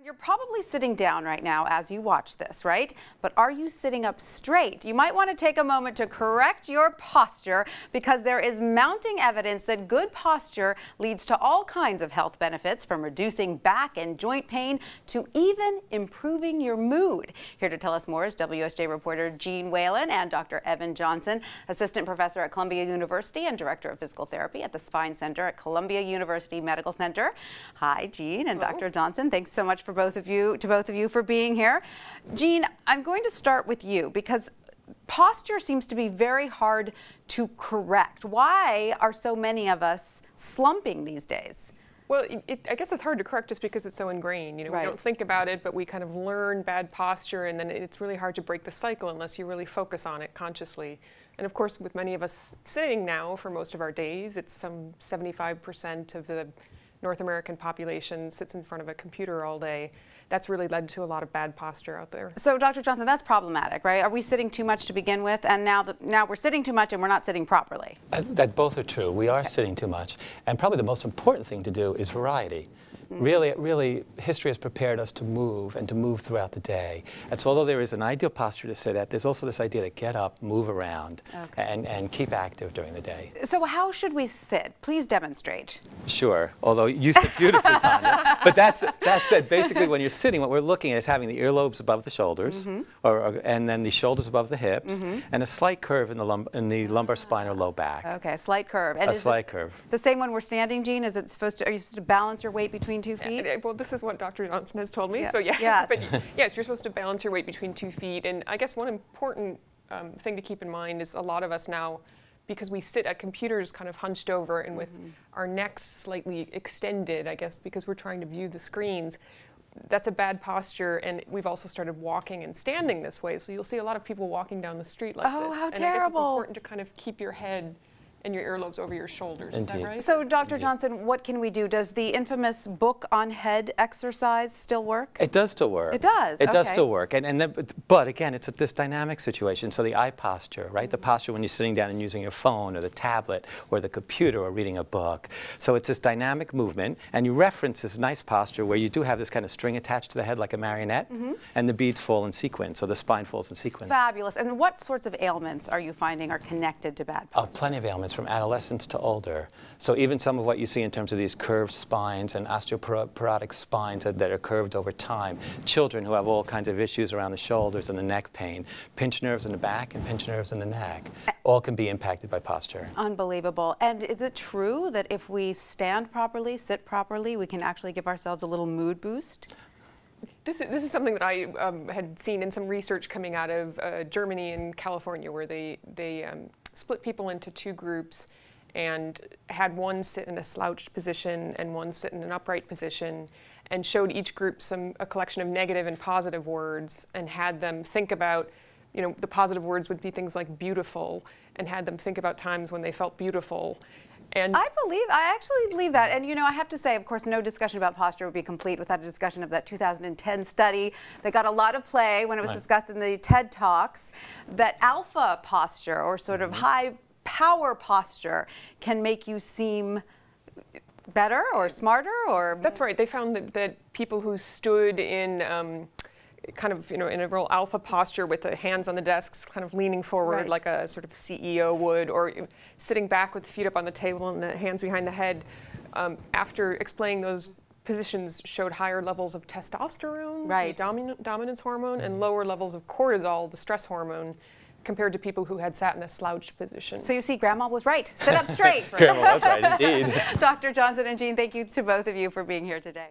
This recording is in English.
You're probably sitting down right now as you watch this, right? But are you sitting up straight? You might want to take a moment to correct your posture because there is mounting evidence that good posture leads to all kinds of health benefits, from reducing back and joint pain to even improving your mood. Here to tell us more is WSJ reporter Jeanne Whalen and Dr. Evan Johnson, assistant professor at Columbia University and director of physical therapy at the Spine Center at Columbia University Medical Center. Hi, Jeanne and Dr. Johnson. Thanks so much for both of you for being here. Jeanne, I'm going to start with you because posture seems to be very hard to correct. Why are so many of us slumping these days? Well, I guess it's hard to correct just because it's so ingrained. You know, we don't think about it, but we kind of learn bad posture, and then it's really hard to break the cycle unless you really focus on it consciously. And of course, with many of us sitting now for most of our days, it's some 75% of the North American population sits in front of a computer all day. That's really led to a lot of bad posture out there. So, Dr. Johnson, that's problematic, right? Are we sitting too much to begin with, and now we're sitting too much and we're not sitting properly? That both are true. We are sitting too much, and probably the most important thing to do is variety. Really, history has prepared us to move and to move throughout the day. And so although there is an ideal posture to sit at, there's also this idea to get up, move around, and keep active during the day. So how should we sit? Please demonstrate. Sure, although you sit beautifully, Tanya. But that said, basically when you're sitting, what we're looking at is having the earlobes above the shoulders, and then the shoulders above the hips, and a slight curve in the lumbar spine or low back. Okay, a slight curve. And a slight curve. The same when we're standing, Jeanne? Is it supposed to? Are you supposed to balance your weight between 2 feet? Well, this is what Dr. Johnson has told me, so yes. But yes, you're supposed to balance your weight between 2 feet. And I guess one important thing to keep in mind is a lot of us now, because we sit at computers kind of hunched over and with our necks slightly extended, I guess, because we're trying to view the screens, that's a bad posture. And we've also started walking and standing this way. So you'll see a lot of people walking down the street like this. Oh, how and terrible. I guess it's important to kind of keep your head and your earlobes over your shoulders. Is that right? So, Dr. Johnson, what can we do? Does the infamous book on head exercise still work? It does still work. It does? It does still work. But again, it's this dynamic situation. So the eye posture, right? The posture when you're sitting down and using your phone or the tablet or the computer or reading a book. So it's this dynamic movement, and you reference this nice posture where you do have this kind of string attached to the head like a marionette, and the beads fall in sequence, so the spine falls in sequence. Fabulous. And what sorts of ailments are you finding are connected to bad posture? Plenty of ailments, from adolescence to older. So even some of what you see in terms of these curved spines and osteoporotic spines that are curved over time, children who have all kinds of issues around the shoulders and the neck pain, pinched nerves in the back and pinched nerves in the neck, all can be impacted by posture. Unbelievable. And is it true that if we stand properly, sit properly, we can actually give ourselves a little mood boost? This is something that I had seen in some research coming out of Germany and California, where they split people into 2 groups and had one sit in a slouched position and one sit in an upright position, and showed each group a collection of negative and positive words, and had them think about, you know, the positive words would be things like beautiful, and had them think about times when they felt beautiful. And I actually believe that. And, you know, I have to say, of course, no discussion about posture would be complete without a discussion of that 2010 study that got a lot of play when it was discussed in the TED Talks, that alpha posture, or sort of high power posture, can make you seem better or smarter, or... That's right. They found that people who stood in kind of, you know, in a real alpha posture with the hands on the desks, kind of leaning forward like a sort of CEO would, or sitting back with feet up on the table and the hands behind the head, after explaining those positions, showed higher levels of testosterone, the dominance hormone, and lower levels of cortisol, the stress hormone, compared to people who had sat in a slouched position. So you see, Grandma was right. Sit up straight. Grandma was right, indeed. Dr. Johnson and Jeanne, thank you to both of you for being here today.